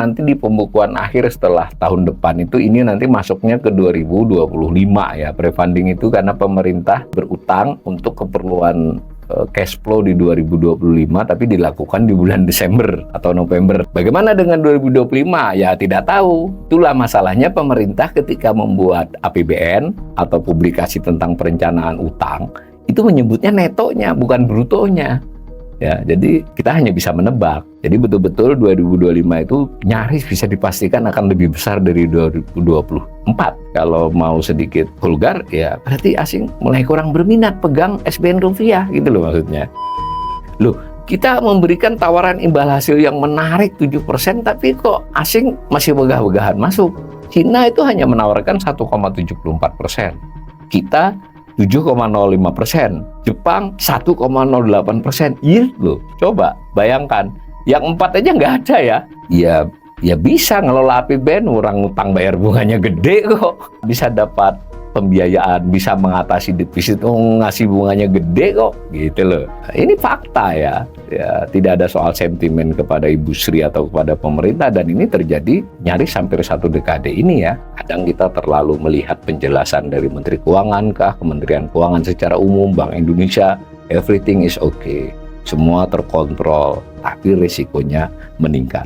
nanti di pembukuan akhir setelah tahun depan itu ini nanti masuknya ke 2025 ya. Pre-funding itu karena pemerintah berutang untuk keperluan cash flow di 2025 tapi dilakukan di bulan Desember atau November. Bagaimana dengan 2025? Ya tidak tahu. Itulah masalahnya pemerintah ketika membuat APBN atau publikasi tentang perencanaan utang itu menyebutnya netonya bukan brutonya. Ya, jadi kita hanya bisa menebak. Jadi betul-betul 2025 itu nyaris bisa dipastikan akan lebih besar dari 2024. Kalau mau sedikit vulgar, ya berarti asing mulai kurang berminat pegang SBN rupiah gitu loh maksudnya. Loh, kita memberikan tawaran imbal hasil yang menarik 7%, tapi kok asing masih wegah-wegahan masuk. Cina itu hanya menawarkan 1,74%. Kita 7,05%, Jepang 1,08%, yield loh. Coba bayangkan, yang 4 aja nggak ada ya. Ya bisa ngelola APBN, orang ngutang bayar bunganya gede kok. Bisa dapat pembiayaan, bisa mengatasi defisit, ngasih bunganya gede kok, gitu loh. Ini fakta ya, tidak ada soal sentimen kepada Ibu Sri atau kepada pemerintah, dan ini terjadi nyaris hampir 1 dekade ini ya. Kadang kita terlalu melihat penjelasan dari Menteri Keuangan kah, Kementerian Keuangan secara umum, Bank Indonesia, everything is okay, semua terkontrol, tapi risikonya meningkat.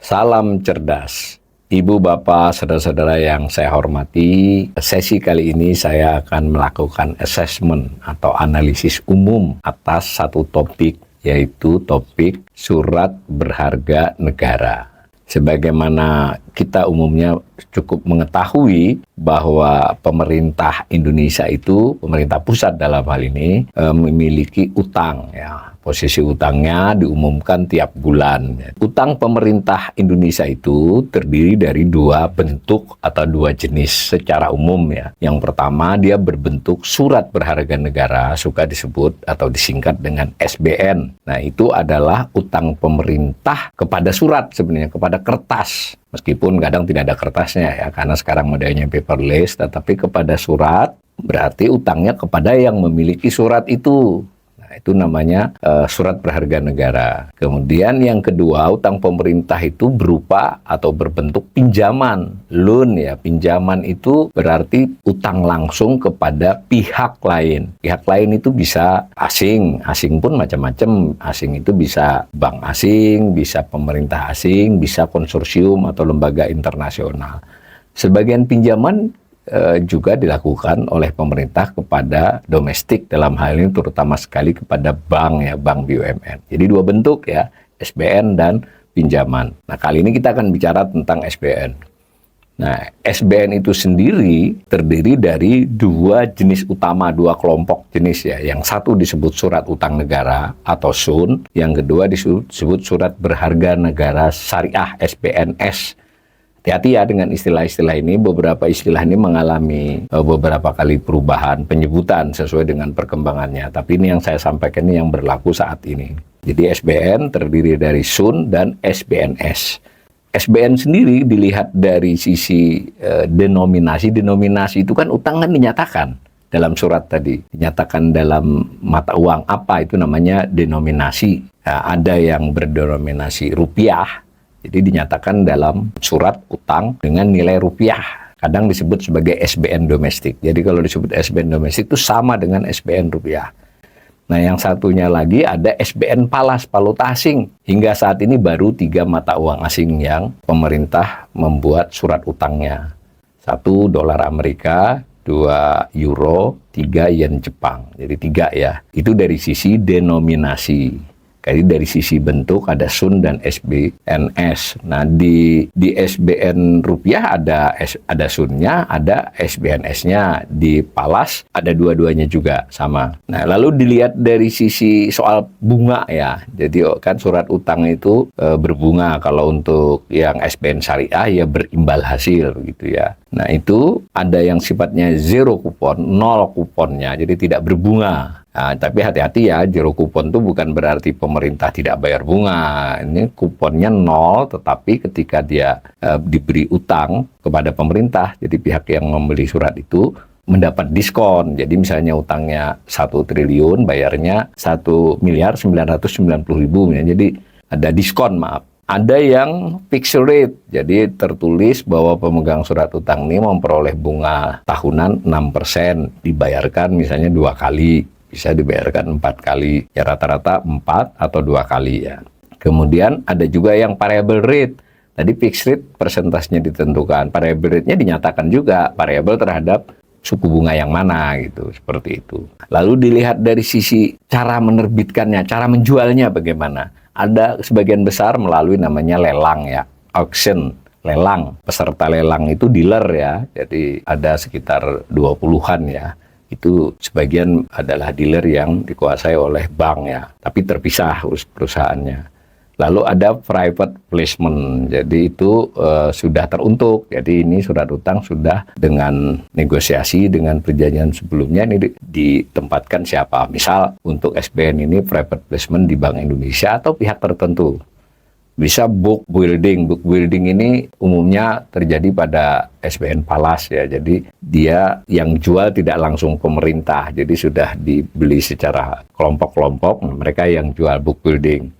Salam cerdas. Ibu, Bapak, saudara-saudara yang saya hormati, sesi kali ini saya akan melakukan assessment atau analisis umum atas satu topik, yaitu topik surat berharga negara. Sebagaimana kita umumnya cukup mengetahui bahwa pemerintah Indonesia itu, pemerintah pusat dalam hal ini, memiliki utang ya. Posisi utangnya diumumkan tiap bulan. Utang pemerintah Indonesia itu terdiri dari 2 bentuk atau 2 jenis secara umum ya. Yang pertama, dia berbentuk surat berharga negara, suka disebut atau disingkat dengan SBN. Nah, itu adalah utang pemerintah kepada surat sebenarnya, kepada kertas. Meskipun kadang tidak ada kertasnya ya, karena sekarang modelnya paperless, tetapi kepada surat berarti utangnya kepada yang memiliki surat itu. Itu namanya surat berharga negara. Kemudian yang kedua, utang pemerintah itu berupa atau berbentuk pinjaman, loan ya. Pinjaman itu berarti utang langsung kepada pihak lain. Pihak lain itu bisa asing pun macam-macam. Asing itu bisa bank asing, bisa pemerintah asing, bisa konsorsium atau lembaga internasional. Sebagian pinjaman juga dilakukan oleh pemerintah kepada domestik, dalam hal ini terutama sekali kepada bank ya, bank BUMN. Jadi 2 bentuk ya, SBN dan pinjaman. Nah, kali ini kita akan bicara tentang SBN. Nah, SBN itu sendiri terdiri dari 2 jenis utama, 2 kelompok jenis ya. Yang satu disebut surat utang negara atau SUN, yang kedua disebut surat berharga negara syariah SBNS. Hati-hati ya dengan istilah-istilah ini, beberapa istilah ini mengalami beberapa kali perubahan penyebutan sesuai dengan perkembangannya. Tapi ini yang saya sampaikan ini yang berlaku saat ini. Jadi SBN terdiri dari SUN dan SBNS. SBN sendiri dilihat dari sisi denominasi. Denominasi itu kan utang kan dinyatakan dalam surat tadi. Dinyatakan dalam mata uang apa, itu namanya denominasi. Nah, ada yang berdenominasi rupiah. Jadi dinyatakan dalam surat utang dengan nilai rupiah. Kadang disebut sebagai SBN domestik. Jadi kalau disebut SBN domestik itu sama dengan SBN rupiah. Nah, yang satunya lagi ada SBN Palas, valuta asing. Hingga saat ini baru 3 mata uang asing yang pemerintah membuat surat utangnya. 1 dolar Amerika, 2 euro, 3 yen Jepang. Jadi 3 ya. Itu dari sisi denominasi. Jadi dari sisi bentuk ada SUN dan SBNS. Nah, di SBN rupiah ada SUN-nya, ada SBNS-nya. Di Palas ada dua-duanya juga sama. Nah, lalu dilihat dari sisi soal bunga ya. Jadi kan surat utang itu berbunga. Kalau untuk yang SBN syariah ya berimbal hasil gitu ya. Nah, itu ada yang sifatnya zero kupon, 0 kuponnya. Jadi tidak berbunga. Nah, tapi hati-hati ya, zero kupon itu bukan berarti pemerintah tidak bayar bunga. Ini kuponnya 0, tetapi ketika dia diberi utang kepada pemerintah, jadi pihak yang membeli surat itu mendapat diskon. Jadi misalnya utangnya 1 triliun, bayarnya 1.990.000. Jadi ada diskon, maaf. Ada yang fixed rate, jadi tertulis bahwa pemegang surat utang ini memperoleh bunga tahunan 6%, dibayarkan misalnya 2 kali, bisa dibayarkan 4 kali, ya rata-rata 4 atau 2 kali ya. Kemudian ada juga yang variable rate, tadi fixed rate persentasenya ditentukan, variable rate-nya dinyatakan juga, variable terhadap suku bunga yang mana gitu, seperti itu. Lalu dilihat dari sisi cara menerbitkannya, cara menjualnya bagaimana. Ada sebagian besar melalui namanya lelang ya, auction, lelang. Peserta lelang itu dealer ya, jadi ada sekitar 20-an ya. Itu sebagian adalah dealer yang dikuasai oleh bank ya, tapi terpisah perusahaannya. Lalu ada private placement, jadi itu sudah teruntuk. Jadi ini surat utang sudah dengan negosiasi dengan perjanjian sebelumnya ini ditempatkan siapa. Misal untuk SBN ini private placement di Bank Indonesia atau pihak tertentu. Bisa book building. Book building ini umumnya terjadi pada SBN Palas ya. Jadi dia yang jual tidak langsung pemerintah. Jadi sudah dibeli secara kelompok-kelompok, mereka yang jual book building.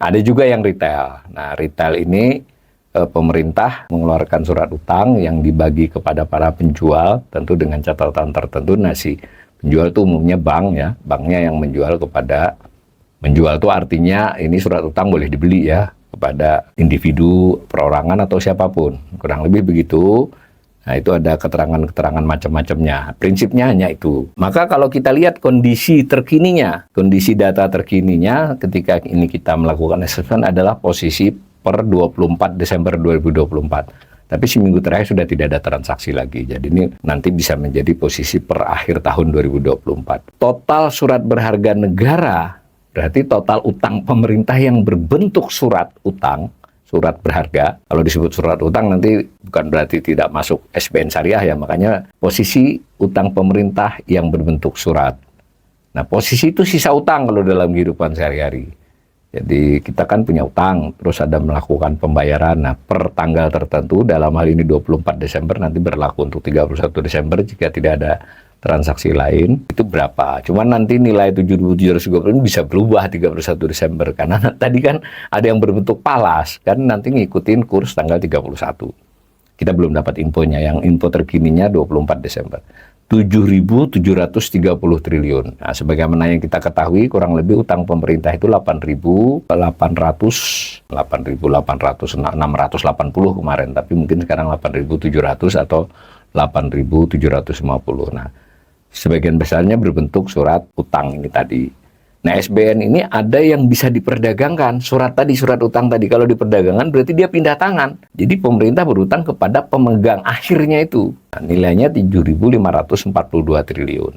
Ada juga yang retail. Nah, retail ini pemerintah mengeluarkan surat utang yang dibagi kepada para penjual, tentu dengan catatan tertentu. Nah, si penjual itu umumnya bank ya, banknya yang menjual menjual itu artinya ini surat utang boleh dibeli ya, kepada individu, perorangan atau siapapun. Kurang lebih begitu. Nah, itu ada keterangan-keterangan macam-macamnya. Prinsipnya hanya itu. Maka kalau kita lihat kondisi terkininya, kondisi data terkininya ketika ini kita melakukan assessment adalah posisi per 24 Desember 2024. Tapi seminggu terakhir sudah tidak ada transaksi lagi. Jadi ini nanti bisa menjadi posisi per akhir tahun 2024. Total surat berharga negara, berarti total utang pemerintah yang berbentuk surat utang, surat berharga. Kalau disebut surat utang nanti bukan berarti tidak masuk SBN Syariah ya, makanya posisi utang pemerintah yang berbentuk surat. Nah, posisi itu sisa utang kalau dalam kehidupan sehari-hari. Jadi kita kan punya utang, terus ada melakukan pembayaran. Nah, per tanggal tertentu, dalam hal ini 24 Desember, nanti berlaku untuk 31 Desember jika tidak ada transaksi lain, itu berapa. Cuman nanti nilai 7.720 ini bisa berubah 31 Desember, karena tadi kan ada yang berbentuk palas, kan nanti ngikutin kurs tanggal 31. Kita belum dapat infonya, yang info terkininya 24 Desember. 7.730 triliun. Nah, sebagaimana yang kita ketahui, kurang lebih utang pemerintah itu 8.680 kemarin, tapi mungkin sekarang 8.700 atau 8.750. Nah, sebagian besarnya berbentuk surat utang ini tadi. Nah, SBN ini ada yang bisa diperdagangkan. Surat utang tadi kalau diperdagangkan berarti dia pindah tangan. Jadi pemerintah berutang kepada pemegang akhirnya itu. Nah, nilainya 7.542 triliun.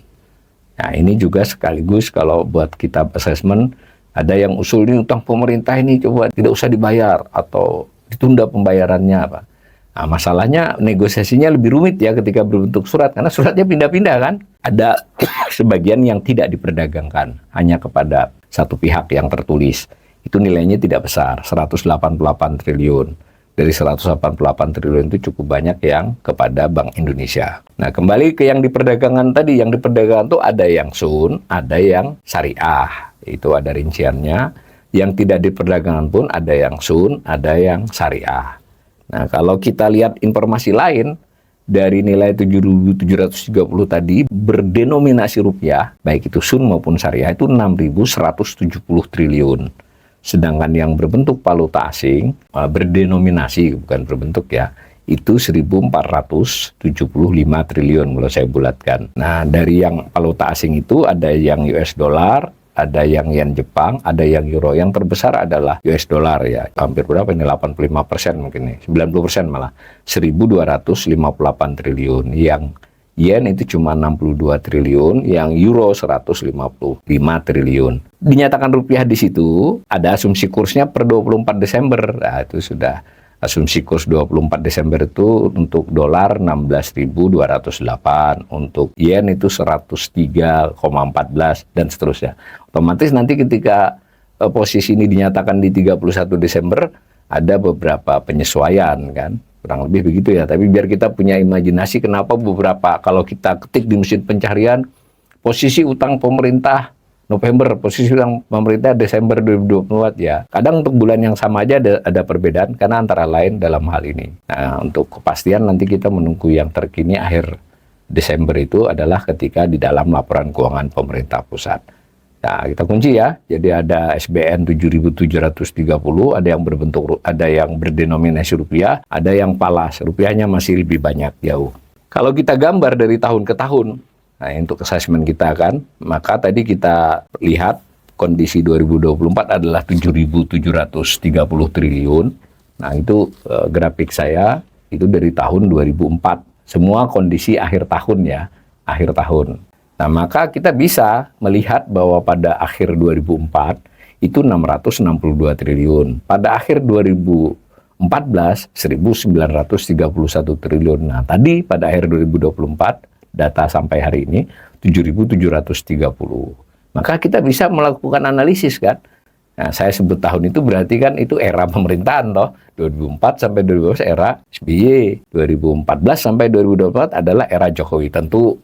Nah, ini juga sekaligus kalau buat kita assessment, ada yang usul ini utang pemerintah ini coba tidak usah dibayar atau ditunda pembayarannya apa. Nah, masalahnya negosiasinya lebih rumit ya ketika berbentuk surat, karena suratnya pindah-pindah kan. Ada sebagian yang tidak diperdagangkan, hanya kepada satu pihak yang tertulis. Itu nilainya tidak besar, 188 triliun. Dari 188 triliun itu cukup banyak yang kepada Bank Indonesia. Nah, kembali ke yang diperdagangkan tadi. Yang diperdagangkan itu ada yang sun, ada yang syariah. Itu ada rinciannya. Yang tidak diperdagangkan pun ada yang sun, ada yang syariah. Nah, kalau kita lihat informasi lain, dari nilai 7.730 tadi berdenominasi rupiah, baik itu sun maupun syariah, itu 6.170 triliun. Sedangkan yang berbentuk valuta asing, berdenominasi bukan berbentuk ya, itu 1.475 triliun kalau saya bulatkan. Nah, dari yang valuta asing itu ada yang US dollar, ada yang yen Jepang, ada yang euro. Yang terbesar adalah US dollar ya. Hampir berapa ini? 85% mungkin nih. 90% malah. 1.258 triliun. Yang yen itu cuma 62 triliun, yang euro 155 triliun. Dinyatakan rupiah di situ, ada asumsi kursnya per 24 Desember. Nah, itu sudah asumsi kurs 24 Desember itu untuk dolar 16.208, untuk yen itu 103,14 dan seterusnya. Otomatis nanti ketika posisi ini dinyatakan di 31 Desember ada beberapa penyesuaian kan. Kurang lebih begitu ya. Tapi biar kita punya imajinasi kenapa beberapa kalau kita ketik di mesin pencarian posisi utang pemerintah November, posisi utang pemerintah Desember 2024 ya. Kadang untuk bulan yang sama aja ada perbedaan karena antara lain dalam hal ini. Nah, untuk kepastian nanti kita menunggu yang terkini akhir Desember itu adalah ketika di dalam laporan keuangan pemerintah pusat. Nah, kita kunci ya. Jadi ada SBN 7.730, ada yang berdenominasi rupiah, ada yang falas. Rupiahnya masih lebih banyak jauh. Kalau kita gambar dari tahun ke tahun, nah untuk assessment kita kan, maka tadi kita lihat kondisi 2024 adalah 7.730 triliun. Nah, itu grafik saya itu dari tahun 2004. Semua kondisi akhir tahun ya, akhir tahun. Nah, maka kita bisa melihat bahwa pada akhir 2004 itu 662 triliun. Pada akhir 2014, 1.931 triliun. Nah, tadi pada akhir 2024, data sampai hari ini, 7.730. Maka kita bisa melakukan analisis kan. Nah, saya sebut tahun itu berarti kan itu era pemerintahan toh. 2004 sampai 2012 era SBY, 2014 sampai 2024 adalah era Jokowi. Tentu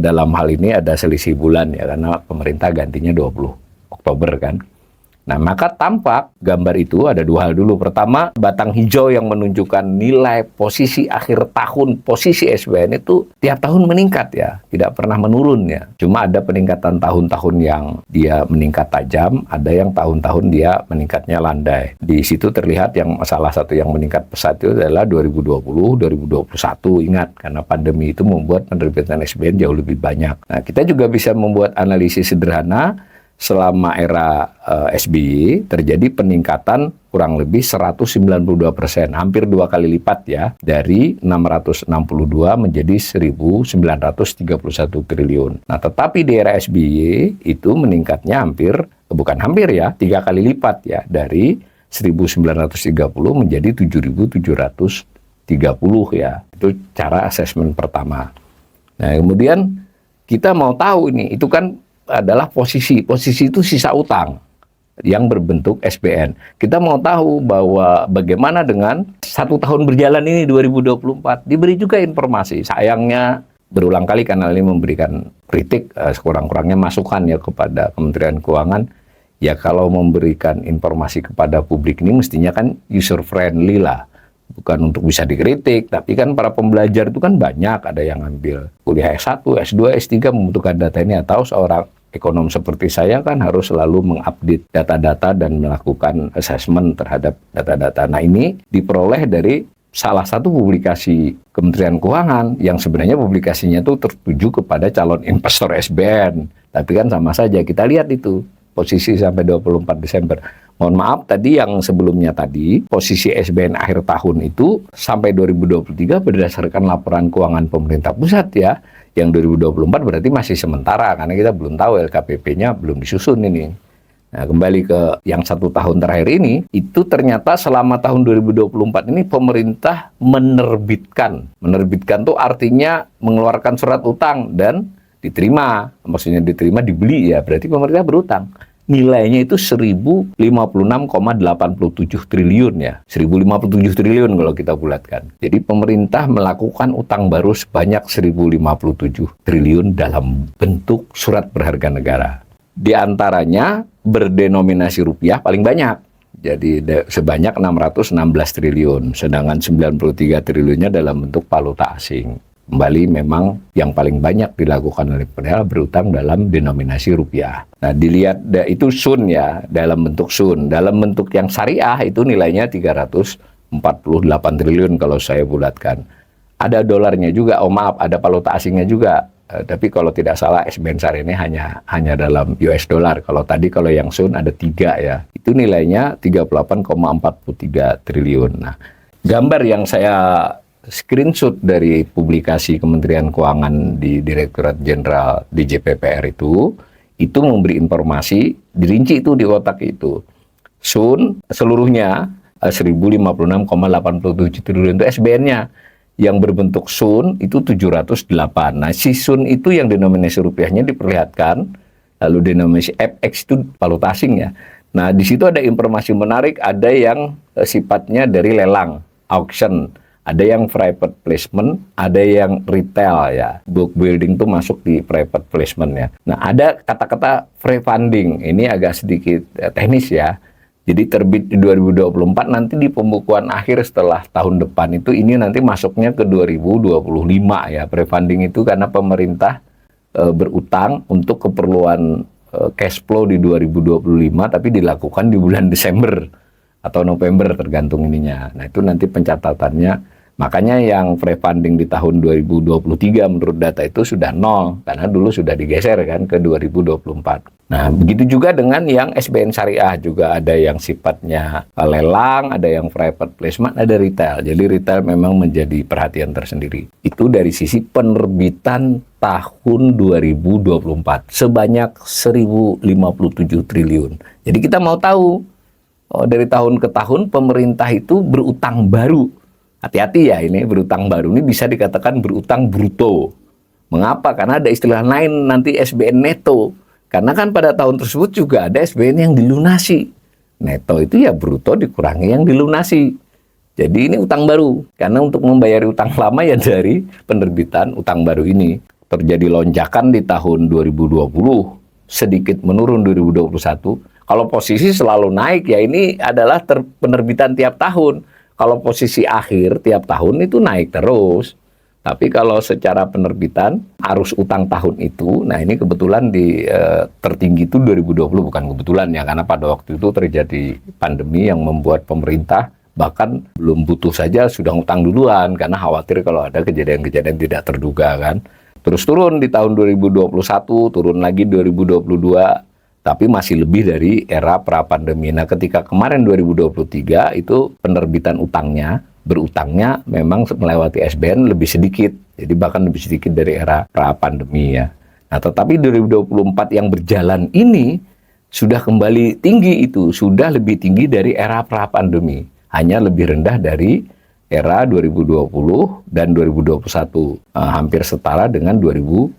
dalam hal ini ada selisih bulan ya karena pemerintah gantinya 20 Oktober kan. Nah, maka tampak gambar itu ada dua hal dulu. Pertama, batang hijau yang menunjukkan nilai posisi akhir tahun, posisi SBN itu tiap tahun meningkat ya, tidak pernah menurun ya. Cuma ada peningkatan tahun-tahun yang dia meningkat tajam, ada yang tahun-tahun dia meningkatnya landai. Di situ terlihat yang salah satu yang meningkat pesat itu adalah 2020, 2021. Ingat, karena pandemi itu membuat penerbitan SBN jauh lebih banyak. Nah, kita juga bisa membuat analisis sederhana. Selama era SBY terjadi peningkatan kurang lebih 192%, hampir 2 kali lipat ya, dari 662 menjadi 1.931 triliun. Nah, tetapi di era SBY itu meningkatnya bukan hampir ya, 3 kali lipat ya, dari 1.930 menjadi 7.730 ya. Itu cara asesmen pertama. Nah, kemudian kita mau tahu ini, itu kan adalah posisi itu sisa utang yang berbentuk SBN. Kita mau tahu bahwa bagaimana dengan 1 tahun berjalan ini 2024, diberi juga informasi. Sayangnya berulang kali kanal ini memberikan kritik, sekurang-kurangnya masukan ya kepada Kementerian Keuangan. Ya kalau memberikan informasi kepada publik ini mestinya kan user friendly lah. Bukan untuk bisa dikritik, tapi kan para pembelajar itu kan banyak, ada yang ambil kuliah S1, S2, S3 membutuhkan data ini, atau seorang ekonom seperti saya kan harus selalu mengupdate data-data dan melakukan assessment terhadap data-data. Nah, ini diperoleh dari salah satu publikasi Kementerian Keuangan yang sebenarnya publikasinya itu tertuju kepada calon investor SBN. Tapi kan sama saja, kita lihat itu posisi sampai 24 Desember. Mohon maaf tadi yang sebelumnya tadi, posisi SBN akhir tahun itu sampai 2023 berdasarkan laporan keuangan pemerintah pusat ya. Yang 2024 berarti masih sementara karena kita belum tahu LKPP-nya belum disusun ini. Nah, kembali ke yang 1 tahun terakhir ini, itu ternyata selama tahun 2024 ini pemerintah menerbitkan. Menerbitkan tuh artinya mengeluarkan surat utang dan diterima. Maksudnya diterima, dibeli ya, berarti pemerintah berutang. Nilainya itu 1.056,87 triliun ya. 1.057 triliun kalau kita bulatkan. Jadi pemerintah melakukan utang baru sebanyak 1.057 triliun dalam bentuk surat berharga negara. Di antaranya berdenominasi rupiah paling banyak. Jadi sebanyak 616 triliun. Sedangkan 93 triliunnya dalam bentuk valuta asing. Kembali memang yang paling banyak dilakukan oleh pemerintah berutang dalam denominasi rupiah. Nah, dilihat itu sun ya, dalam bentuk sun. Dalam bentuk yang syariah itu nilainya 348 triliun kalau saya bulatkan. Ada dolarnya juga, ada valuta asingnya juga. Tapi kalau tidak salah SBN SAR ini hanya dalam US dollar. Kalau yang sun ada 3 ya. Itu nilainya 38,43 triliun. Nah, gambar yang saya screenshot dari publikasi Kementerian Keuangan di Direktorat Jenderal DJPPR itu memberi informasi, dirinci itu di kotak itu. Sun seluruhnya 1.056,87 triliun itu SBN-nya. Yang berbentuk sun itu 708. Nah, si sun itu yang denominasi rupiahnya diperlihatkan, lalu denominasi FX itu valuta asing ya. Nah, di situ ada informasi menarik, ada yang sifatnya dari lelang, auction. Ada yang private placement, ada yang retail ya. Book building itu masuk di private placement ya. Nah, ada kata-kata pre-funding. Ini agak sedikit teknis ya. Jadi terbit di 2024, nanti di pembukuan akhir setelah tahun depan itu ini nanti masuknya ke 2025 ya. Pre-funding itu karena pemerintah berutang untuk keperluan cash flow di 2025, tapi dilakukan di bulan Desember atau November tergantung ininya. Nah, itu nanti pencatatannya. Makanya yang pre-funding di tahun 2023 menurut data itu sudah nol, karena dulu sudah digeser kan ke 2024. Nah, begitu juga dengan yang SBN Syariah, juga ada yang sifatnya lelang, ada yang private placement, ada retail. Jadi retail memang menjadi perhatian tersendiri. Itu dari sisi penerbitan tahun 2024, sebanyak 1.057 triliun. Jadi kita mau tahu, dari tahun ke tahun pemerintah itu berutang baru. Hati-hati ya, ini berutang baru ini bisa dikatakan berutang bruto. Mengapa? Karena ada istilah lain nanti SBN neto. Karena kan pada tahun tersebut juga ada SBN yang dilunasi. Neto itu ya bruto dikurangi yang dilunasi. Jadi ini utang baru. Karena untuk membayar utang lama ya dari penerbitan utang baru ini. Terjadi lonjakan di tahun 2020, sedikit menurun 2021. Kalau posisi selalu naik ya ini adalah penerbitan tiap tahun. Kalau posisi akhir tiap tahun itu naik terus. Tapi kalau secara penerbitan arus utang tahun itu, nah ini kebetulan di tertinggi itu 2020, bukan kebetulan ya, karena pada waktu itu terjadi pandemi yang membuat pemerintah bahkan belum butuh saja sudah utang duluan karena khawatir kalau ada kejadian-kejadian tidak terduga kan. Terus turun di tahun 2021, turun lagi 2022. Tapi masih lebih dari era pra-pandemi. Nah, ketika kemarin 2023 itu penerbitan berutangnya memang melewati SBN lebih sedikit. Jadi bahkan lebih sedikit dari era pra-pandemi ya. Nah, tetapi 2024 yang berjalan ini sudah kembali tinggi itu. Sudah lebih tinggi dari era pra-pandemi. Hanya lebih rendah dari era 2020 dan 2021. Hampir setara dengan 2022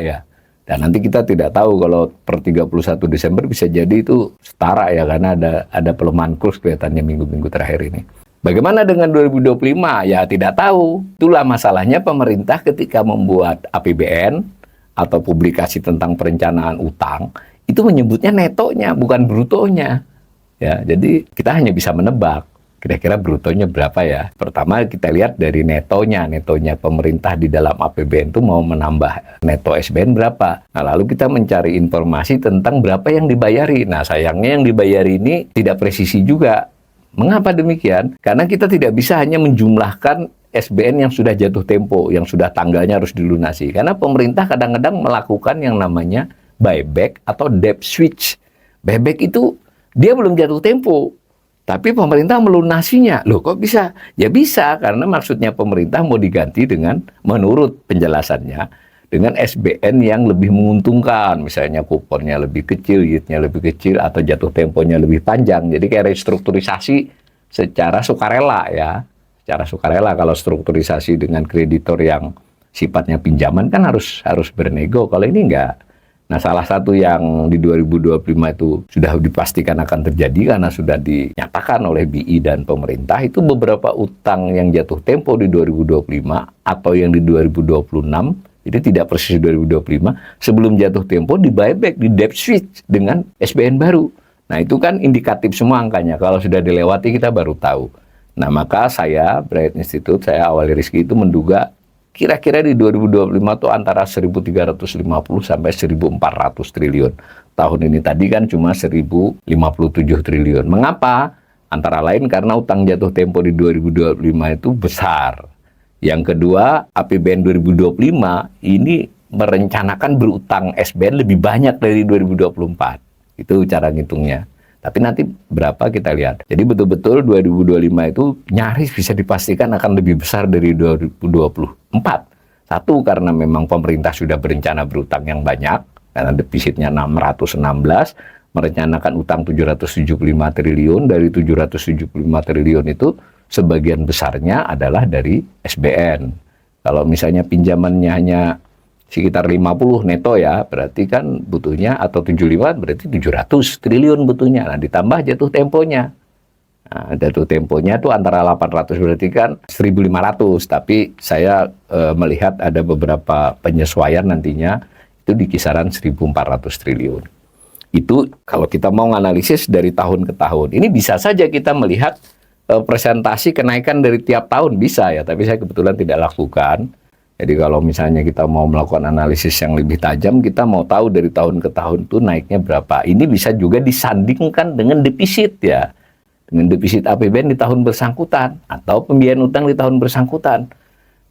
ya. Dan nanti kita tidak tahu kalau per 31 Desember bisa jadi itu setara ya, karena ada pelemahan kurs kelihatannya minggu-minggu terakhir ini. Bagaimana dengan 2025? Ya tidak tahu. Itulah masalahnya pemerintah ketika membuat APBN atau publikasi tentang perencanaan utang, itu menyebutnya netonya, bukan brutonya. Ya, jadi kita hanya bisa menebak. Kira-kira brutonya berapa ya? Pertama kita lihat dari netonya pemerintah di dalam APBN itu mau menambah neto SBN berapa. Nah, lalu kita mencari informasi tentang berapa yang dibayari. Nah, sayangnya yang dibayari ini tidak presisi juga. Mengapa demikian? Karena kita tidak bisa hanya menjumlahkan SBN yang sudah jatuh tempo, yang sudah tanggalnya harus dilunasi. Karena pemerintah kadang-kadang melakukan yang namanya buyback atau debt switch. Buyback itu dia belum jatuh tempo, tapi pemerintah melunasinya. Loh kok bisa? Ya bisa, karena maksudnya pemerintah mau diganti dengan, menurut penjelasannya, dengan SBN yang lebih menguntungkan. Misalnya kuponnya lebih kecil, yieldnya lebih kecil, atau jatuh temponya lebih panjang. Jadi kayak restrukturisasi secara sukarela ya. Secara sukarela, kalau strukturisasi dengan kreditor yang sifatnya pinjaman kan harus bernego. Kalau ini enggak. Nah, salah satu yang di 2025 itu sudah dipastikan akan terjadi karena sudah dinyatakan oleh BI dan pemerintah, itu beberapa utang yang jatuh tempo di 2025 atau yang di 2026, jadi tidak persis 2025, sebelum jatuh tempo di buyback, di debt switch dengan SBN baru. Nah, itu kan indikatif semua angkanya. Kalau sudah dilewati kita baru tahu. Nah, maka saya, Bright Institute, saya awali Rizky itu menduga kira-kira di 2025 itu antara 1.350 sampai 1.400 triliun. Tahun ini tadi kan cuma 1.057 triliun. Mengapa? Antara lain karena utang jatuh tempo di 2025 itu besar. Yang kedua, APBN 2025 ini merencanakan berutang SBN lebih banyak dari 2024. Itu cara ngitungnya. Tapi nanti berapa kita lihat. Jadi betul-betul 2025 itu nyaris bisa dipastikan akan lebih besar dari 2024. Satu, karena memang pemerintah sudah berencana berutang yang banyak, karena defisitnya 616, merencanakan utang 775 triliun, dari 775 triliun itu sebagian besarnya adalah dari SBN. Kalau misalnya pinjamannya hanya sekitar 50 neto ya, berarti kan butuhnya, atau 75 berarti 700 triliun butuhnya. Nah, ditambah jatuh temponya. Nah, jatuh temponya tuh antara 800 berarti kan 1.500, tapi saya melihat ada beberapa penyesuaian nantinya itu di kisaran 1.400 triliun. Itu kalau kita mau analisis dari tahun ke tahun. Ini bisa saja kita melihat presentasi kenaikan dari tiap tahun bisa ya, tapi saya kebetulan tidak lakukan. Jadi kalau misalnya kita mau melakukan analisis yang lebih tajam, kita mau tahu dari tahun ke tahun tuh naiknya berapa. Ini bisa juga disandingkan dengan defisit ya. Dengan defisit APBN di tahun bersangkutan atau pembiayaan utang di tahun bersangkutan.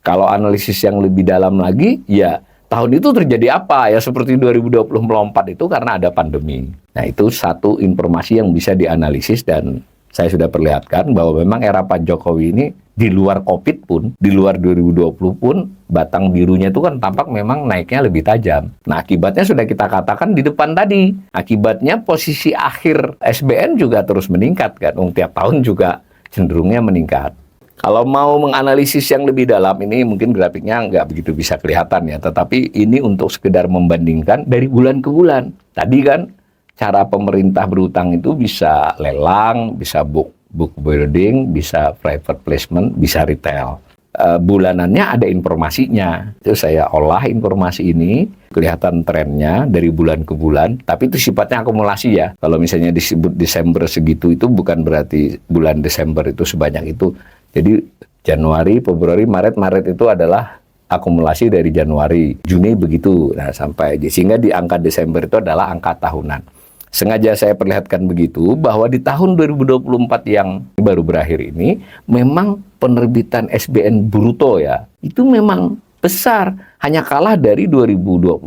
Kalau analisis yang lebih dalam lagi, ya tahun itu terjadi apa ya seperti 2020 melompat itu karena ada pandemi. Nah itu satu informasi yang bisa dianalisis dan saya sudah perlihatkan bahwa memang era Pak Jokowi ini di luar COVID pun, di luar 2020 pun, batang birunya itu kan tampak memang naiknya lebih tajam. Nah, akibatnya sudah kita katakan di depan tadi. Akibatnya posisi akhir SBN juga terus meningkat kan. Tiap tahun juga cenderungnya meningkat. Kalau mau menganalisis yang lebih dalam ini mungkin grafiknya nggak begitu bisa kelihatan ya. Tetapi ini untuk sekedar membandingkan dari bulan ke bulan. Tadi kan cara pemerintah berutang itu bisa lelang, bisa book building, bisa private placement, bisa retail. Bulanannya ada informasinya. Itu saya olah informasi ini, kelihatan trennya dari bulan ke bulan, tapi itu sifatnya akumulasi ya. Kalau misalnya disebut Desember segitu, itu bukan berarti bulan Desember itu sebanyak itu. Jadi Januari, Februari, Maret itu adalah akumulasi dari Januari, Juni begitu. Nah, sampai sehingga di angka Desember itu adalah angka tahunan. Sengaja saya perlihatkan begitu bahwa di tahun 2024 yang baru berakhir ini memang penerbitan SBN bruto ya itu memang besar, hanya kalah dari 2021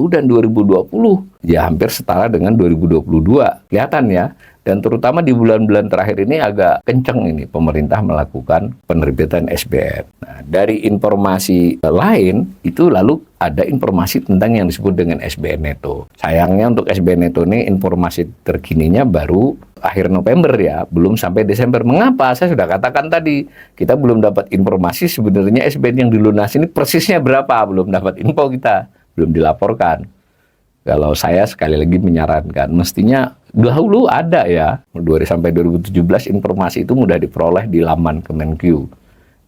dan 2020 ya hampir setara dengan 2022 kelihatan ya. Dan terutama di bulan-bulan terakhir ini agak kenceng ini pemerintah melakukan penerbitan SBN. Nah, dari informasi lain itu lalu ada informasi tentang yang disebut dengan SBN Neto. Sayangnya untuk SBN Neto ini informasi terkininya baru akhir November ya, belum sampai Desember. Mengapa? Saya sudah katakan tadi, kita belum dapat informasi sebenarnya SBN yang dilunasi ini persisnya berapa, belum dapat info kita, belum dilaporkan. Kalau saya sekali lagi menyarankan, mestinya dahulu ada ya, sampai 2017 informasi itu mudah diperoleh di laman Kemenkyu.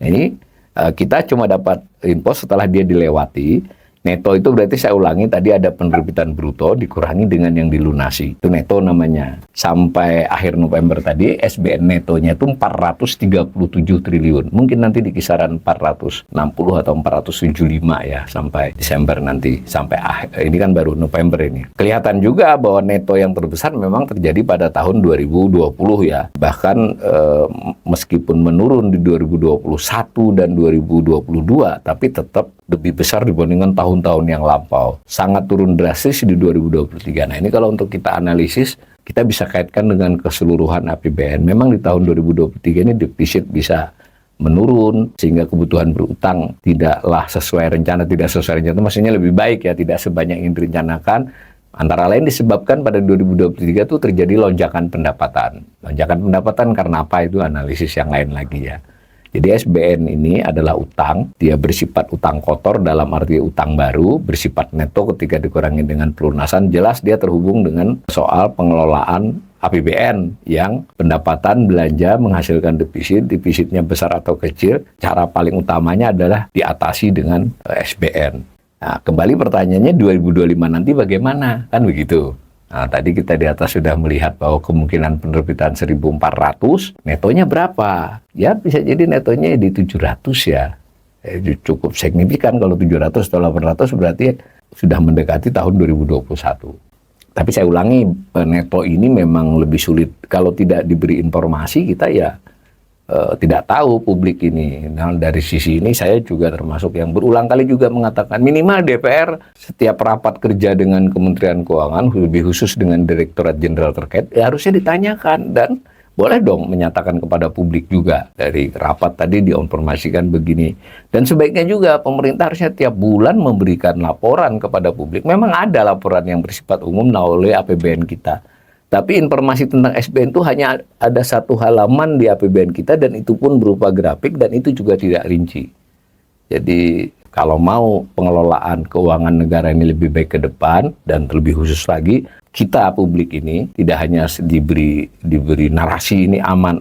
Nah, ini kita cuma dapat info setelah dia dilewati. Neto itu berarti saya ulangi tadi ada penerbitan bruto dikurangi dengan yang dilunasi. Itu neto namanya. Sampai akhir November tadi SBN netonya itu 437 triliun. Mungkin nanti di kisaran 460 atau 475 ya sampai Desember nanti. Sampai akhir, ini kan baru November ini. Kelihatan juga bahwa neto yang terbesar memang terjadi pada tahun 2020 ya. Bahkan meskipun menurun di 2021 dan 2022 tapi tetap lebih besar dibandingkan tahun-tahun yang lampau. Sangat turun drastis di 2023. Nah, ini kalau untuk kita analisis, kita bisa kaitkan dengan keseluruhan APBN. Memang di tahun 2023 ini defisit bisa menurun, sehingga kebutuhan berutang tidaklah sesuai rencana. Tidak sesuai rencana, maksudnya lebih baik ya, tidak sebanyak yang direncanakan. Antara lain disebabkan pada 2023 itu terjadi lonjakan pendapatan. Lonjakan pendapatan karena apa? Itu analisis yang lain lagi ya. Jadi SBN ini adalah utang, dia bersifat utang kotor dalam arti utang baru, bersifat neto ketika dikurangi dengan pelunasan, jelas dia terhubung dengan soal pengelolaan APBN yang pendapatan belanja menghasilkan defisit, defisitnya besar atau kecil, cara paling utamanya adalah diatasi dengan SBN. Nah, kembali pertanyaannya 2025 nanti bagaimana? Kan begitu. Nah, tadi kita di atas sudah melihat bahwa kemungkinan penerbitan 1.400, netonya berapa? Ya bisa jadi netonya di 700 ya. Cukup signifikan kalau 700 atau 800 berarti sudah mendekati tahun 2021. Tapi saya ulangi, neto ini memang lebih sulit. Kalau tidak diberi informasi kita ya tidak tahu publik ini. Nah, dari sisi ini saya juga termasuk yang berulang kali juga mengatakan minimal DPR setiap rapat kerja dengan Kementerian Keuangan, lebih khusus dengan Direktorat Jenderal terkait, ya harusnya ditanyakan dan boleh dong menyatakan kepada publik juga. Dari rapat tadi diinformasikan begini. Dan sebaiknya juga pemerintah harusnya tiap bulan memberikan laporan kepada publik. Memang ada laporan yang bersifat umum oleh APBN kita. Tapi informasi tentang SBN itu hanya ada satu halaman di APBN kita dan itu pun berupa grafik dan itu juga tidak rinci. Jadi Kalau mau pengelolaan keuangan negara ini lebih baik ke depan, dan lebih khusus lagi, kita publik ini tidak hanya diberi narasi ini aman,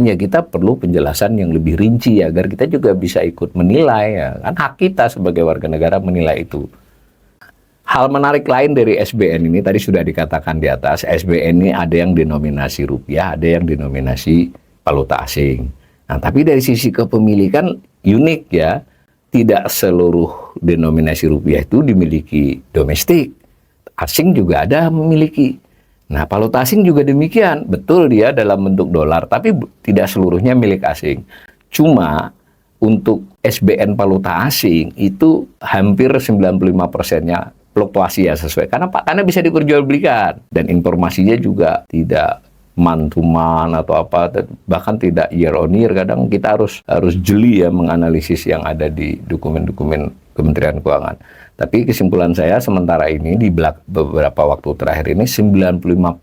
ya kita perlu penjelasan yang lebih rinci agar kita juga bisa ikut menilai, ya kan hak kita sebagai warga negara menilai itu. Hal menarik lain dari SBN ini tadi sudah dikatakan di atas, SBN ini ada yang denominasi rupiah, ada yang denominasi valuta asing. Nah, tapi dari sisi kepemilikan unik ya, tidak seluruh denominasi rupiah itu dimiliki domestik. Asing juga ada memiliki. Nah, valuta asing juga demikian. Betul dia dalam bentuk dolar, tapi tidak seluruhnya milik asing. Cuma untuk SBN valuta asing itu hampir 95%-nya fluktuasi ya sesuai. Karena bisa diperjualbelikan. Dan informasinya juga tidak man to man atau apa, bahkan tidak year on year. Kadang kita harus jeli ya menganalisis yang ada di dokumen-dokumen Kementerian Keuangan. Tapi kesimpulan saya sementara ini di beberapa waktu terakhir ini 95%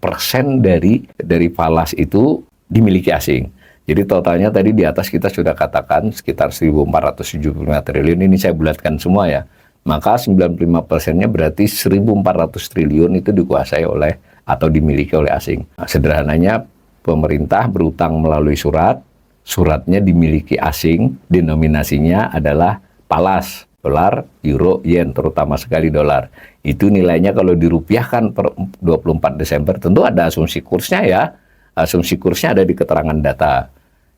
dari falas itu dimiliki asing. Jadi totalnya tadi di atas kita sudah katakan sekitar 1.475 triliun, ini saya bulatkan semua ya. Maka 95%-nya berarti 1.400 triliun itu dikuasai oleh atau dimiliki oleh asing. Nah, sederhananya pemerintah berutang melalui suratnya dimiliki asing, denominasinya adalah falas. Dolar, euro, yen, terutama sekali dolar. Itu nilainya kalau dirupiahkan per 24 Desember, tentu ada asumsi kursnya ya. Asumsi kursnya ada di keterangan data.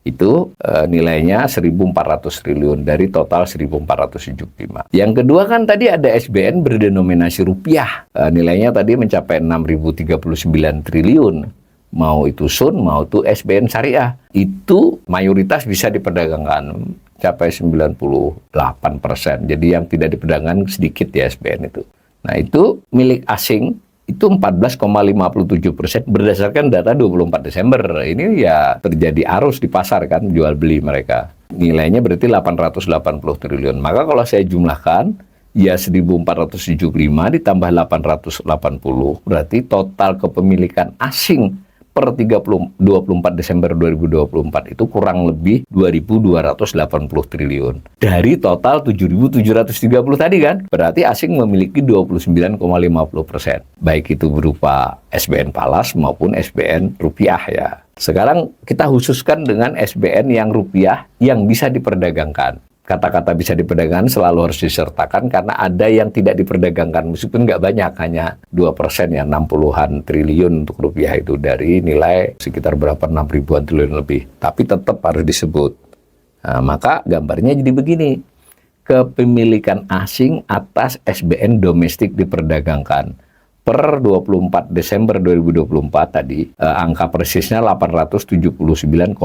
Itu nilainya 1.400 triliun dari total 1.475. Yang kedua kan tadi ada SBN berdenominasi rupiah. Nilainya tadi mencapai 6.039 triliun. Mau itu SUN, mau itu SBN syariah. Itu mayoritas bisa diperdagangkan. Capai 98%. Jadi yang tidak diperdagangkan sedikit ya SBN itu. Nah itu milik asing itu 14,57% berdasarkan data 24 Desember. Ini ya terjadi arus di pasar kan, jual beli mereka. Nilainya berarti 880 triliun. Maka kalau saya jumlahkan, ya 1.475 ditambah 880, berarti total kepemilikan asing per 24 Desember 2024 itu kurang lebih 2.280 triliun. Dari total 7.730 tadi kan, berarti asing memiliki 29,50%. Baik itu berupa SBN falas maupun SBN rupiah ya. Sekarang kita khususkan dengan SBN yang rupiah yang bisa diperdagangkan. Kata-kata bisa diperdagangkan selalu harus disertakan karena ada yang tidak diperdagangkan, meskipun nggak banyak, hanya 2% ya, 60-an triliun untuk rupiah itu dari nilai sekitar berapa, 6 ribuan triliun lebih. Tapi tetap harus disebut. Nah, maka gambarnya jadi begini. Kepemilikan asing atas SBN domestik diperdagangkan. Per 24 Desember 2024 tadi, angka persisnya 879,99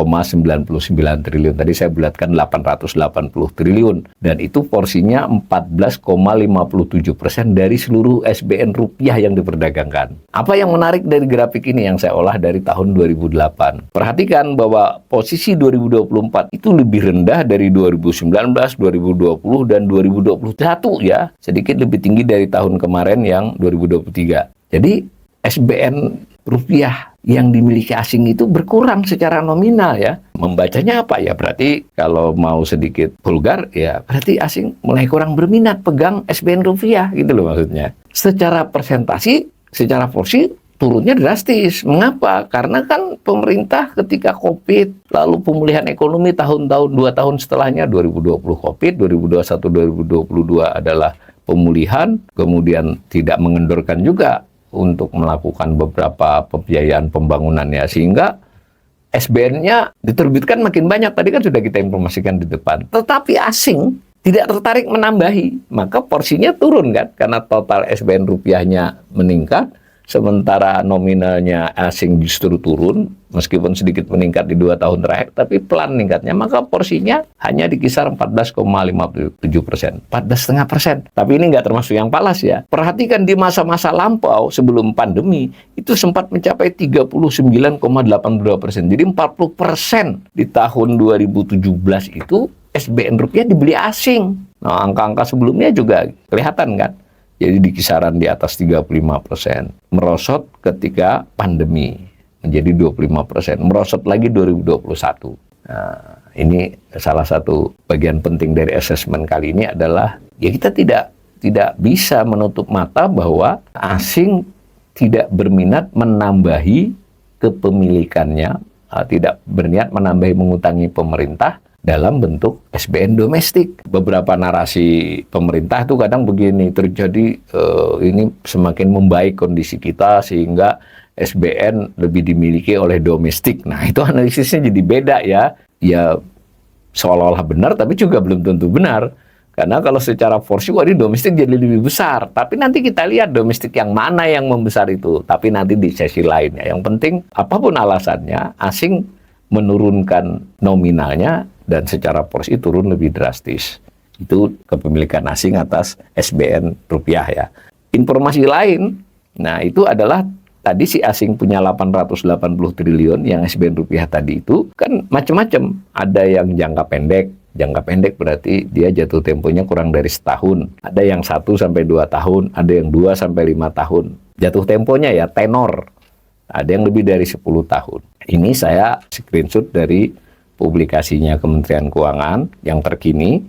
triliun. Tadi saya bulatkan 880 triliun. Dan itu porsinya 14,57% dari seluruh SBN rupiah yang diperdagangkan. Apa yang menarik dari grafik ini yang saya olah dari tahun 2008? Perhatikan bahwa posisi 2024 itu lebih rendah dari 2019, 2020, dan 2021 ya. Sedikit lebih tinggi dari tahun kemarin yang 2023. Jadi SBN rupiah yang dimiliki asing itu berkurang secara nominal ya. Membacanya apa ya? Berarti kalau mau sedikit vulgar ya berarti asing mulai kurang berminat pegang SBN rupiah gitu loh maksudnya. Secara persentasi, secara porsi turunnya drastis. Mengapa? Karena kan pemerintah ketika COVID, lalu pemulihan ekonomi tahun-tahun 2 tahun setelahnya, 2020 COVID, 2021, 2022 adalah pemulihan, kemudian tidak mengendorkan juga untuk melakukan beberapa pembiayaan pembangunannya, sehingga SBN-nya diterbitkan makin banyak. Tadi kan sudah kita informasikan di depan. Tetapi asing tidak tertarik menambahi, maka porsinya turun kan, karena total SBN rupiahnya meningkat, sementara nominalnya asing justru turun, meskipun sedikit meningkat di 2 tahun terakhir, tapi pelan meningkatnya, maka porsinya hanya di kisar 14,57%, 14,5%. Tapi ini nggak termasuk yang falas ya. Perhatikan di masa-masa lampau sebelum pandemi, itu sempat mencapai 39,82%. Jadi 40% di tahun 2017 itu SBN rupiah dibeli asing. Nah, angka-angka sebelumnya juga kelihatan kan. Jadi di kisaran di atas 35%. Merosot ketika pandemi menjadi 25%. Merosot lagi 2021. Nah, ini salah satu bagian penting dari asesmen kali ini adalah ya kita tidak bisa menutup mata bahwa asing tidak berminat menambahi kepemilikannya, tidak berniat menambahi mengutangi pemerintah dalam bentuk SBN domestik. Beberapa narasi pemerintah itu kadang begini, terjadi ini semakin membaik kondisi kita sehingga SBN lebih dimiliki oleh domestik. Nah, itu analisisnya jadi beda ya. Ya seolah-olah benar tapi juga belum tentu benar. Karena kalau secara porsi ini domestik jadi lebih besar. Tapi nanti kita lihat domestik yang mana yang membesar itu. Tapi nanti di sesi lainnya. Yang penting apapun alasannya, asing menurunkan nominalnya dan secara porsi turun lebih drastis. Itu kepemilikan asing atas SBN rupiah ya. Informasi lain, nah itu adalah tadi si asing punya 880 triliun yang SBN rupiah tadi itu kan macam-macam. Ada yang jangka pendek berarti dia jatuh temponya kurang dari setahun. Ada yang 1 sampai 2 tahun, ada yang 2 sampai 5 tahun. Jatuh temponya ya tenor. Ada yang lebih dari 10 tahun. Ini saya screenshot dari publikasinya Kementerian Keuangan yang terkini.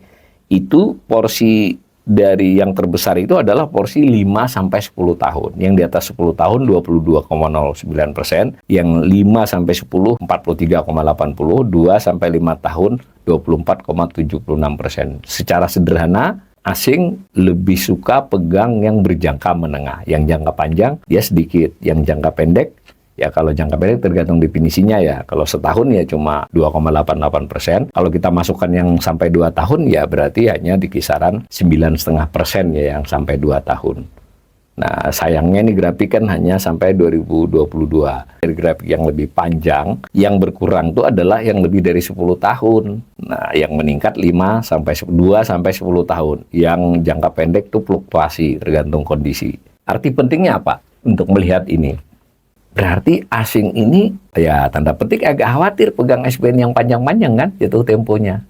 Itu porsi dari yang terbesar itu adalah porsi 5 sampai 10 tahun. Yang di atas 10 tahun 22,09%, yang 5 sampai 10 43,80, 2 sampai 5 tahun 24,76%. Secara sederhana, asing lebih suka pegang yang berjangka menengah. Yang jangka panjang dia sedikit, yang jangka pendek ya kalau jangka pendek tergantung definisinya ya. Kalau setahun ya cuma 2,88%. Kalau kita masukkan yang sampai 2 tahun ya berarti hanya di kisaran 9,5% ya yang sampai 2 tahun. Nah sayangnya ini grafik kan hanya sampai 2022. Dari grafik yang lebih panjang, yang berkurang itu adalah yang lebih dari 10 tahun. Nah yang meningkat 5 sampai 2 sampai 10 tahun. Yang jangka pendek itu fluktuasi tergantung kondisi. Arti pentingnya apa untuk melihat ini? Berarti asing ini ya tanda petik agak khawatir pegang SBN yang panjang-panjang kan jatuh temponya.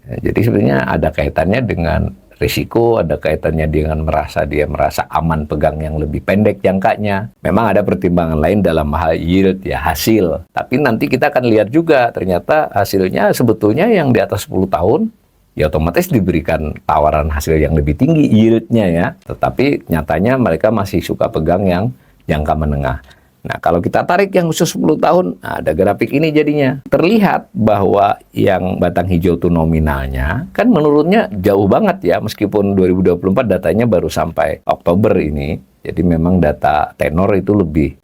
Ya, jadi sebenarnya ada kaitannya dengan risiko, ada kaitannya dengan dia merasa aman pegang yang lebih pendek jangkanya. Memang ada pertimbangan lain dalam hal yield ya hasil. Tapi nanti kita akan lihat juga ternyata hasilnya sebetulnya yang di atas 10 tahun ya otomatis diberikan tawaran hasil yang lebih tinggi yieldnya ya. Tetapi nyatanya mereka masih suka pegang yang jangka menengah. Nah, kalau kita tarik yang khusus 10 tahun, ada grafik ini jadinya. Terlihat bahwa yang batang hijau itu nominalnya, kan menurunnya jauh banget ya, meskipun 2024 datanya baru sampai Oktober ini. Jadi memang data tenor itu lebih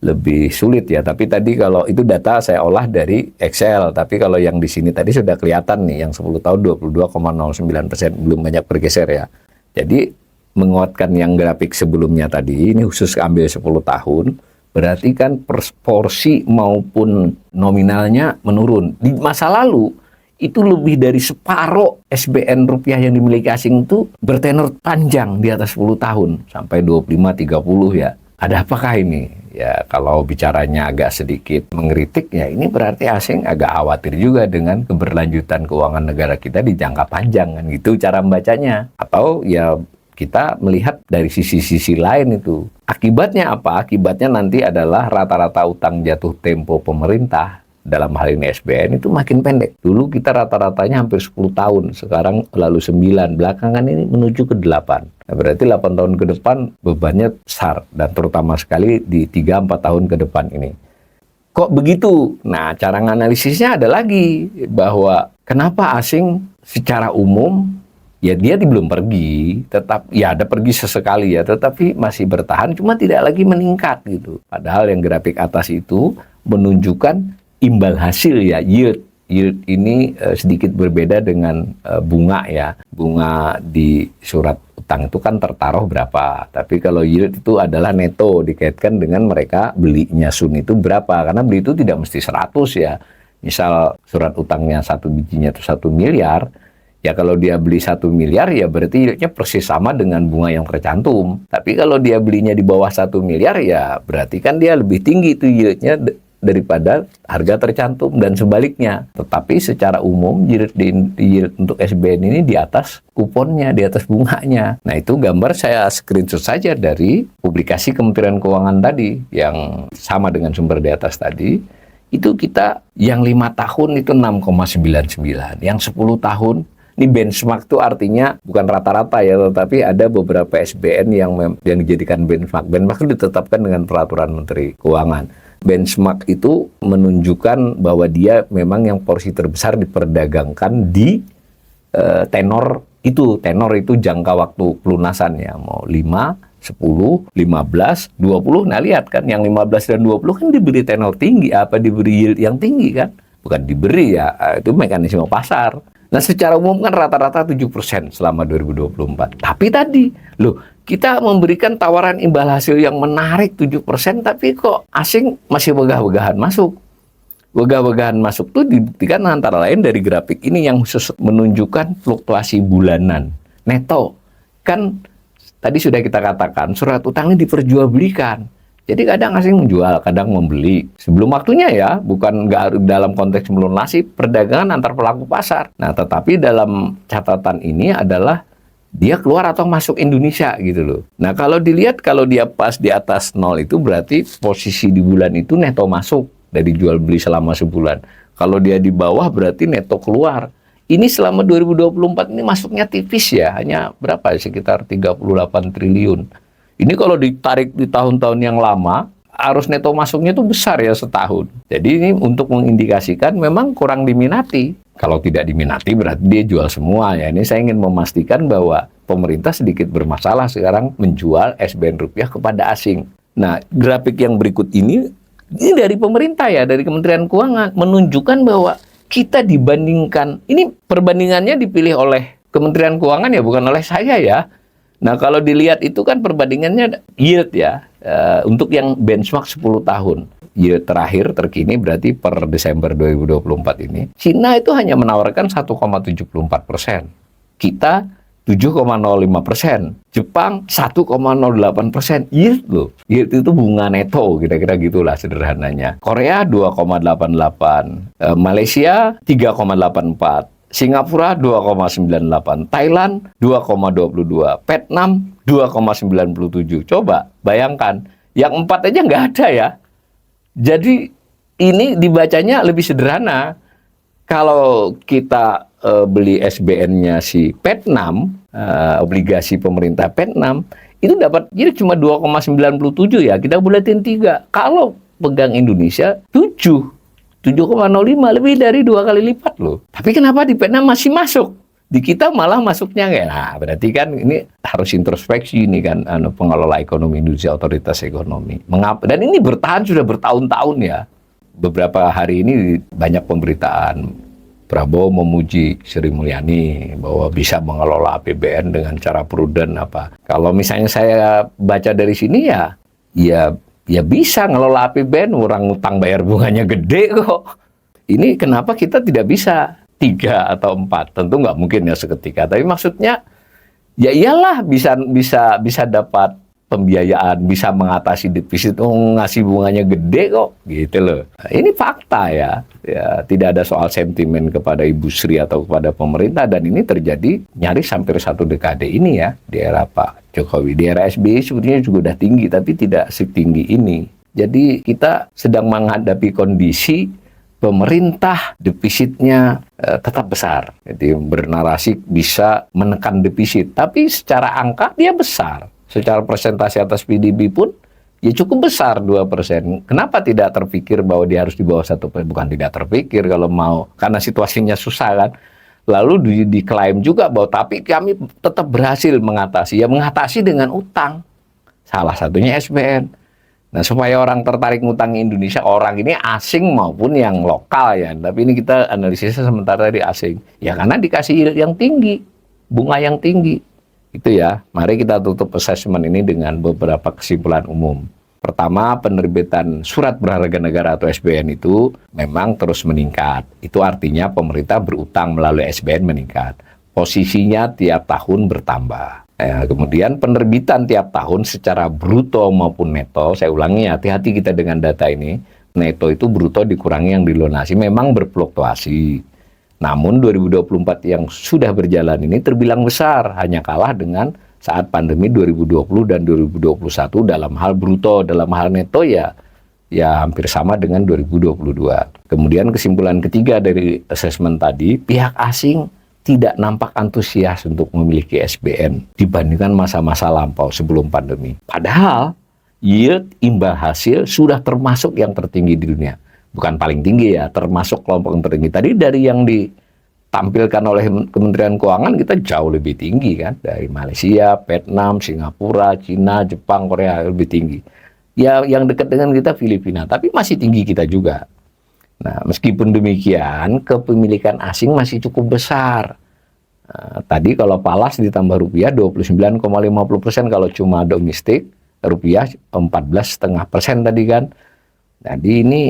sulit ya. Tapi tadi kalau itu data saya olah dari Excel. Tapi kalau yang di sini tadi sudah kelihatan nih, yang 10 tahun 22,09%, belum banyak bergeser ya. Jadi menguatkan yang grafik sebelumnya tadi, ini khusus ambil 10 tahun, berarti kan porsi maupun nominalnya menurun. Di masa lalu, itu lebih dari separuh SBN rupiah yang dimiliki asing itu bertenor panjang di atas 10 tahun, sampai 25-30 ya. Ada apakah ini? Ya kalau bicaranya agak sedikit mengkritik, ya ini berarti asing agak khawatir juga dengan keberlanjutan keuangan negara kita di jangka panjang, kan gitu cara membacanya. Atau ya kita melihat dari sisi-sisi lain itu. Akibatnya apa? Akibatnya nanti adalah rata-rata utang jatuh tempo pemerintah, dalam hal ini SBN, itu makin pendek. Dulu kita rata-ratanya hampir 10 tahun, sekarang lalu 9, belakangan ini menuju ke 8. Nah, berarti 8 tahun ke depan bebannya besar, dan terutama sekali di 3-4 tahun ke depan ini. Kok begitu? Nah, cara menganalisisnya ada lagi, bahwa kenapa asing secara umum ya dia belum pergi, tetap ya ada pergi sesekali ya, tetapi masih bertahan, cuma tidak lagi meningkat gitu. Padahal yang grafik atas itu menunjukkan imbal hasil ya, yield. Yield ini sedikit berbeda dengan bunga ya. Bunga di surat utang itu kan tertaruh berapa, tapi kalau yield itu adalah neto, dikaitkan dengan mereka belinya Sun itu berapa, karena beli itu tidak mesti 100 ya. Misal surat utangnya satu bijinya itu 1 miliar, ya kalau dia beli 1 miliar ya berarti yieldnya persis sama dengan bunga yang tercantum. Tapi kalau dia belinya di bawah 1 miliar ya berarti kan dia lebih tinggi itu yieldnya daripada harga tercantum dan sebaliknya. Tetapi secara umum yield untuk SBN ini di atas kuponnya, di atas bunganya. Nah itu gambar saya screenshot saja dari publikasi Kementerian Keuangan tadi yang sama dengan sumber di atas tadi. itu kita yang 5 tahun itu 6,99, yang 10 tahun ini benchmark itu artinya bukan rata-rata ya, tetapi ada beberapa SBN yang dijadikan benchmark. Benchmark itu ditetapkan dengan peraturan Menteri Keuangan. Benchmark itu menunjukkan bahwa dia memang yang porsi terbesar diperdagangkan di tenor itu jangka waktu pelunasannya, mau 5, 10, 15, 20. Nah lihat kan, yang 15 dan 20 kan diberi tenor tinggi, diberi yield yang tinggi kan? Bukan diberi ya, itu mekanisme pasar. Nah secara umum kan rata-rata 7% selama 2024. Tapi tadi, kita memberikan tawaran imbal hasil yang menarik 7%, tapi kok asing masih wegah-wegahan masuk. Wegah-wegahan masuk itu dibuktikan antara lain dari grafik ini yang khusus menunjukkan fluktuasi bulanan neto. Kan tadi sudah kita katakan, surat utang ini diperjualbelikan. Jadi kadang asing menjual, kadang membeli. Sebelum waktunya ya, bukan nggak dalam konteks melunasi perdagangan antar pelaku pasar. Nah, tetapi dalam catatan ini adalah dia keluar atau masuk Indonesia gitu loh. Nah, kalau dilihat, kalau dia pas di atas 0 itu berarti posisi di bulan itu neto masuk dari jual beli selama sebulan. Kalau dia di bawah berarti neto keluar. Ini selama 2024 ini masuknya tipis ya, hanya berapa? Sekitar 38 triliun. Ini kalau ditarik di tahun-tahun yang lama, arus neto masuknya itu besar ya setahun. Jadi ini untuk mengindikasikan memang kurang diminati. Kalau tidak diminati berarti dia jual semua ya. Ini saya ingin memastikan bahwa pemerintah sedikit bermasalah sekarang menjual SBN rupiah kepada asing. Nah, grafik yang berikut ini dari pemerintah ya, dari Kementerian Keuangan, menunjukkan bahwa kita dibandingkan, ini perbandingannya dipilih oleh Kementerian Keuangan ya, bukan oleh saya ya. Nah, kalau dilihat itu kan perbandingannya yield ya, untuk yang benchmark 10 tahun. Yield terakhir, terkini berarti per Desember 2024 ini, Cina itu hanya menawarkan 1,74%. Kita 7,05%. Jepang 1,08%. Yield loh. Yield itu bunga neto, kira-kira gitulah sederhananya. Korea 2,88. Malaysia 3,84. Singapura 2,98. Thailand 2,22. Vietnam 2,97. Coba bayangkan, yang 4 aja nggak ada ya. Jadi ini dibacanya lebih sederhana. Kalau kita beli SBN-nya si Vietnam, obligasi pemerintah Vietnam, itu dapat jadi cuma 2,97 ya, kita bulatin 3. Kalau pegang Indonesia 7,05, lebih dari 2 kali lipat loh. Tapi kenapa di Vietnam masih masuk? Di kita malah masuknya nggak? Nah, berarti kan ini harus introspeksi ini kan, pengelola ekonomi Indonesia, otoritas ekonomi. Mengapa? Dan ini bertahan sudah bertahun-tahun ya. Beberapa hari ini banyak pemberitaan Prabowo memuji Sri Mulyani bahwa bisa mengelola APBN dengan cara prudent apa. Kalau misalnya saya baca dari sini ya bisa ngelola APBN, orang utang bayar bunganya gede kok. Ini kenapa kita tidak bisa 3 atau 4? Tentu nggak mungkin ya seketika. Tapi maksudnya ya iyalah bisa dapat pembiayaan, bisa mengatasi defisit, ngasih bunganya gede kok, gitu loh. Nah, ini fakta ya, tidak ada soal sentimen kepada Ibu Sri atau kepada pemerintah, dan ini terjadi nyaris hampir 1 dekade ini ya, di era Pak Jokowi. Di era SBY sebetulnya juga udah tinggi, tapi tidak setinggi ini. Jadi kita sedang menghadapi kondisi pemerintah defisitnya tetap besar. Jadi bernarasi bisa menekan defisit, tapi secara angka dia besar. Secara persentase atas PDB pun ya cukup besar, 2%. Kenapa tidak terpikir bahwa dia harus di bawah 1%? Bukan tidak terpikir kalau mau, karena situasinya susah kan. Lalu diklaim juga bahwa tapi kami tetap berhasil mengatasi. Ya mengatasi dengan utang. Salah satunya SBN. Nah, supaya orang tertarik ngutang Indonesia, orang ini asing maupun yang lokal ya. Tapi ini kita analisisnya sementara dari asing. Ya karena dikasih yield yang tinggi, bunga yang tinggi. Itu ya, mari kita tutup assessment ini dengan beberapa kesimpulan umum. Pertama, penerbitan surat berharga negara atau SBN itu memang terus meningkat. Itu artinya pemerintah berutang melalui SBN meningkat. Posisinya tiap tahun bertambah. Kemudian penerbitan tiap tahun secara bruto maupun neto, saya ulangi hati-hati kita dengan data ini, neto itu bruto dikurangi yang dilunasi, memang berfluktuasi. Namun 2024 yang sudah berjalan ini terbilang besar, hanya kalah dengan saat pandemi 2020 dan 2021 dalam hal bruto, dalam hal neto ya ya hampir sama dengan 2022. Kemudian kesimpulan ketiga dari asesmen tadi, pihak asing tidak nampak antusias untuk memiliki SBN dibandingkan masa-masa lampau sebelum pandemi. Padahal yield imbal hasil sudah termasuk yang tertinggi di dunia. Bukan paling tinggi ya, termasuk kelompok yang tertinggi. Tadi dari yang ditampilkan oleh Kementerian Keuangan kita jauh lebih tinggi kan. Dari Malaysia, Vietnam, Singapura, Cina, Jepang, Korea lebih tinggi. Ya yang dekat dengan kita Filipina, tapi masih tinggi kita juga. Nah, meskipun demikian, kepemilikan asing masih cukup besar. Tadi kalau falas ditambah rupiah 29,50% kalau cuma domestik, rupiah 14,5% tadi kan. Jadi ini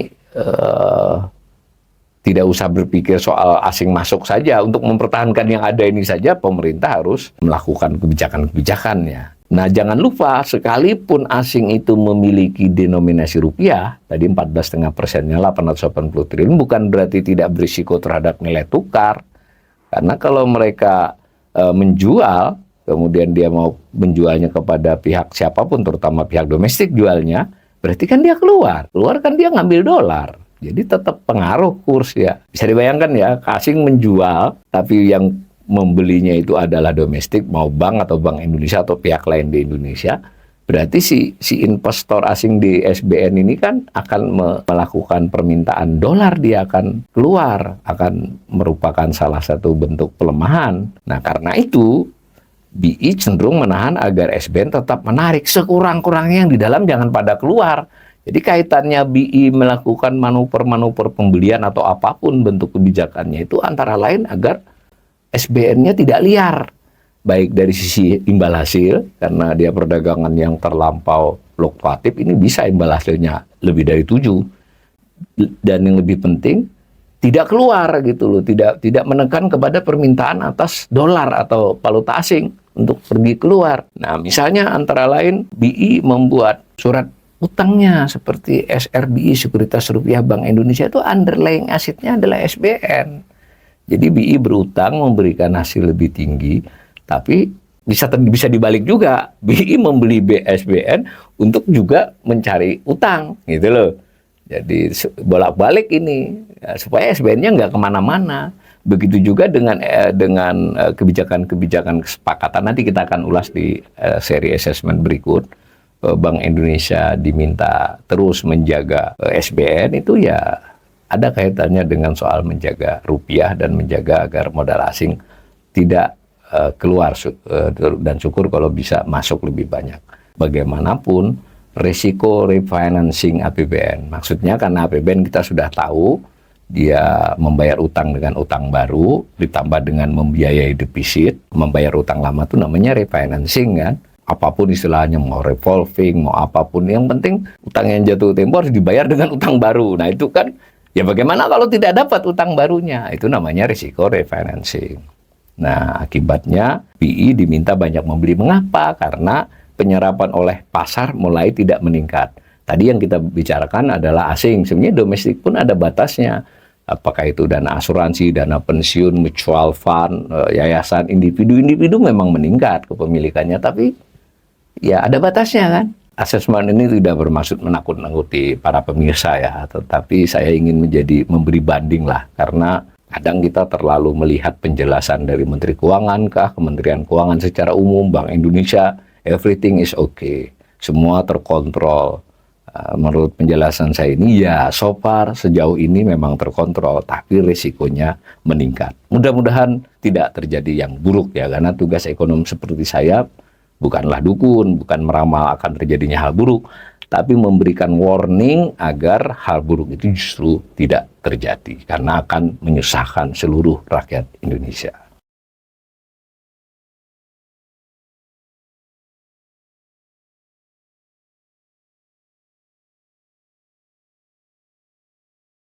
tidak usah berpikir soal asing masuk saja. Untuk mempertahankan yang ada ini saja, pemerintah harus melakukan kebijakan-kebijakannya. Nah, jangan lupa, sekalipun asing itu memiliki denominasi rupiah, tadi 14,5%-nya 880 triliun, bukan berarti tidak berisiko terhadap nilai tukar. Karena kalau mereka menjual, kemudian dia mau menjualnya kepada pihak siapapun, terutama pihak domestik jualnya, berarti kan dia keluar kan dia ngambil dolar. Jadi tetap pengaruh kurs ya. Bisa dibayangkan ya, asing menjual, tapi yang membelinya itu adalah domestik, mau bank atau Bank Indonesia atau pihak lain di Indonesia, berarti si investor asing di SBN ini kan akan melakukan permintaan dolar, dia akan keluar, akan merupakan salah satu bentuk pelemahan. Nah, karena itu BI cenderung menahan agar SBN tetap menarik, sekurang-kurangnya yang di dalam jangan pada keluar. Jadi kaitannya BI melakukan manuver-manuver pembelian atau apapun bentuk kebijakannya itu antara lain agar SBN-nya tidak liar, baik dari sisi imbal hasil, karena dia perdagangan yang terlampau fluktuatif, ini bisa imbal hasilnya lebih dari 7. Dan yang lebih penting, tidak keluar gitu loh, tidak menekan kepada permintaan atas dolar atau valuta asing untuk pergi keluar. Nah, misalnya antara lain BI membuat surat utangnya seperti SRBI, Sekuritas Rupiah Bank Indonesia, itu underlying asetnya adalah SBN. Jadi BI berutang memberikan hasil lebih tinggi, tapi bisa dibalik juga. BI membeli BSBN untuk juga mencari utang, gitu loh. Jadi bolak-balik ini, ya, supaya SBN-nya nggak kemana-mana. Begitu juga dengan kebijakan-kebijakan kesepakatan. Nanti kita akan ulas di seri assessment berikut. Bank Indonesia diminta terus menjaga SBN, itu ya ada kaitannya dengan soal menjaga rupiah dan menjaga agar modal asing tidak keluar, dan syukur kalau bisa masuk lebih banyak. Bagaimanapun risiko refinancing APBN, maksudnya karena APBN kita sudah tahu dia membayar utang dengan utang baru ditambah dengan membiayai defisit. Membayar utang lama itu namanya refinancing kan. Apapun istilahnya, mau revolving, mau apapun, yang penting utang yang jatuh tempo harus dibayar dengan utang baru. Nah itu kan, ya bagaimana kalau tidak dapat utang barunya? Itu namanya risiko refinancing. Nah, akibatnya BI diminta banyak membeli. Mengapa? Karena penyerapan oleh pasar mulai tidak meningkat. Tadi yang kita bicarakan adalah asing. Sebenarnya domestik pun ada batasnya. Apakah itu dana asuransi, dana pensiun, mutual fund, yayasan, individu memang meningkat kepemilikannya. Tapi ya ada batasnya kan. Asesmen ini tidak bermaksud menakut-nakuti para pemirsa ya, tetapi saya ingin memberi banding lah, karena kadang kita terlalu melihat penjelasan dari Menteri Keuangan kah, Kementerian Keuangan secara umum, Bank Indonesia, everything is okay, semua terkontrol. Menurut penjelasan saya ini ya so far sejauh ini memang terkontrol, tapi risikonya meningkat. Mudah-mudahan tidak terjadi yang buruk ya, karena tugas ekonom seperti saya bukanlah dukun, bukan meramal akan terjadinya hal buruk, tapi memberikan warning agar hal buruk itu justru tidak terjadi, karena akan menyusahkan seluruh rakyat Indonesia.